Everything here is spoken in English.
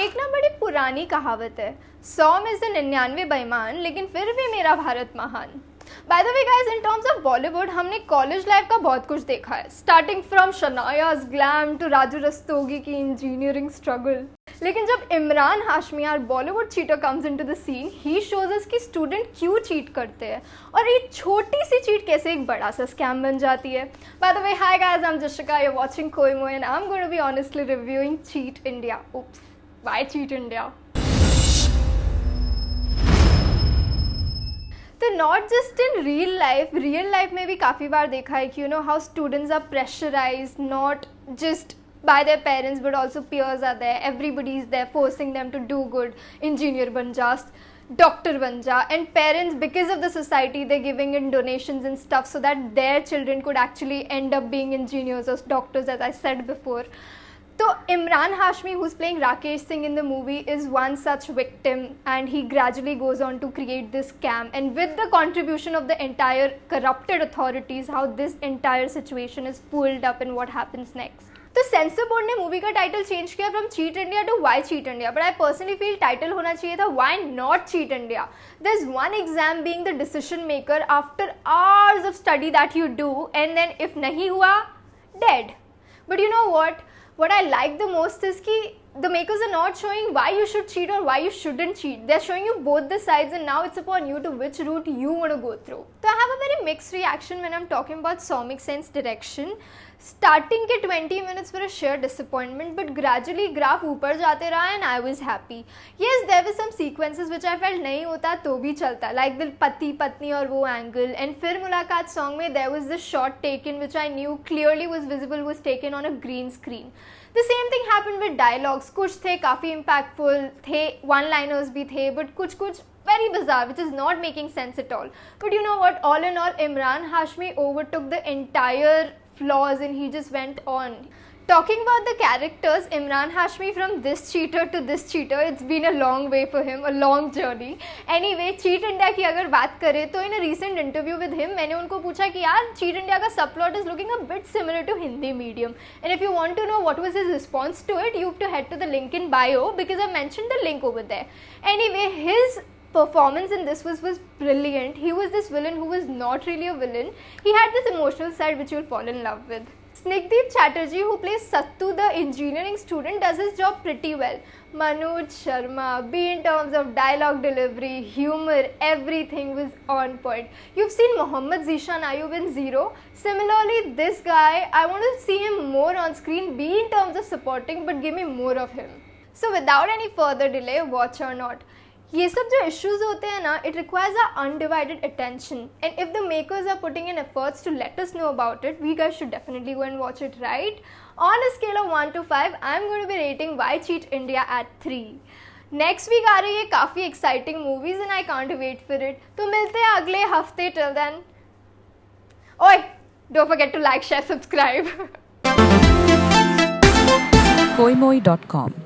एक ना बड़ी पुरानी कहावत है, 100 में से 99 बेईमान लेकिन फिर भी मेरा भारत महान। By the way guys, in terms of Bollywood हमने कॉलेज लाइफ का बहुत कुछ देखा है, starting from Shanaya's glam to Raju Rastogi की इंजीनियरिंग स्ट्रगल। लेकिन जब इमरान हाशमी और Bollywood cheater comes into the scene, he shows us कि स्टूडेंट क्यों चीट करते हैं और एक छोटी सी चीट कैसे एक बड़ा सा स्कैम बन जाती है। By the way, hi guys, I am Jessica, you are watching Koimoi and I am going to be honestly reviewing Cheat India. Oops, why cheat India? तो not just in real life में भी काफ़ी बार देखा है कि you know how students are pressurize not just by their parents but also peers are there, everybody is there forcing them to do good, engineer ban ja, doctor ban ja, and parents because of the society they're giving in donations and stuff so that their children could actually end up being engineers or doctors, as I said before. So Imran Hashmi, who's playing Rakesh Singh in the movie, is one such victim, and he gradually goes on to create this scam, and with the contribution of the entire corrupted authorities, how this entire situation is pulled up and what happens next. तो censor board ने movie का title change किया from cheat India to why cheat India, but I personally feel title होना चाहिए था why not cheat India. There is one exam being the decision maker after hours of study that you do, and then if नहीं हुआ, dead. But you know what I like the most is कि the makers are not showing why you should cheat or why you shouldn't cheat. They're showing you both the sides, and now it's upon you to which route you want to go through. So I have a very mixed reaction when I'm talking about Somic Sen's direction. Starting के 20 minutes were a sheer disappointment, but gradually graph ऊपर जाते रहा and I was happy. Yes, there were some sequences which I felt नहीं होता तो भी चलता, like the पति पत्नी और वो angle, and फिर मुलाकात song में there was this shot taken which I knew clearly was visible was taken on a green screen. The same thing happened with dialogues. कुछ थे काफ़ी impactful थे, one liners भी थे, but कुछ very bizarre, which is not making sense at all. But you know what, all in all, Imran Hashmi overtook the entire flaws and he just went on. Talking about the characters, Imran Hashmi, from this cheater to this cheater, it's been a long way for him, a long journey. Anyway, Cheat India की अगर बात करें तो in a recent interview with him, मैंने उनको पूछा कि यार Cheat India का subplot is looking a bit similar to Hindi medium, and if you want to know what was his response to it, you have to head to the link in bio because I mentioned the link over there. Anyway, his performance in this was brilliant. He was this villain who was not really a villain. He had this emotional side which you'll fall in love with. Snigdeep Chatterjee, who plays Sattu, the engineering student, does his job pretty well. Manoj Sharma, be in terms of dialogue delivery, humor, everything was on point. You've seen Mohammad Zishan Ayub in Zero. Similarly, this guy, I want to see him more on screen, be in terms of supporting, but give me more of him. So without any further delay, watch or not, ये सब जो issues होते हैं ना, it requires a undivided attention, and if the makers are putting in efforts to let us know about it, we guys should definitely go and watch it, right? On a scale of 1 to 5, I am going to be rating why cheat India at 3. Next week आ रही है काफ़ी exciting movies and I can't wait for it. तो मिलते हैं अगले हफ्ते, till then ओए don't forget to like share subscribe. koimoi.com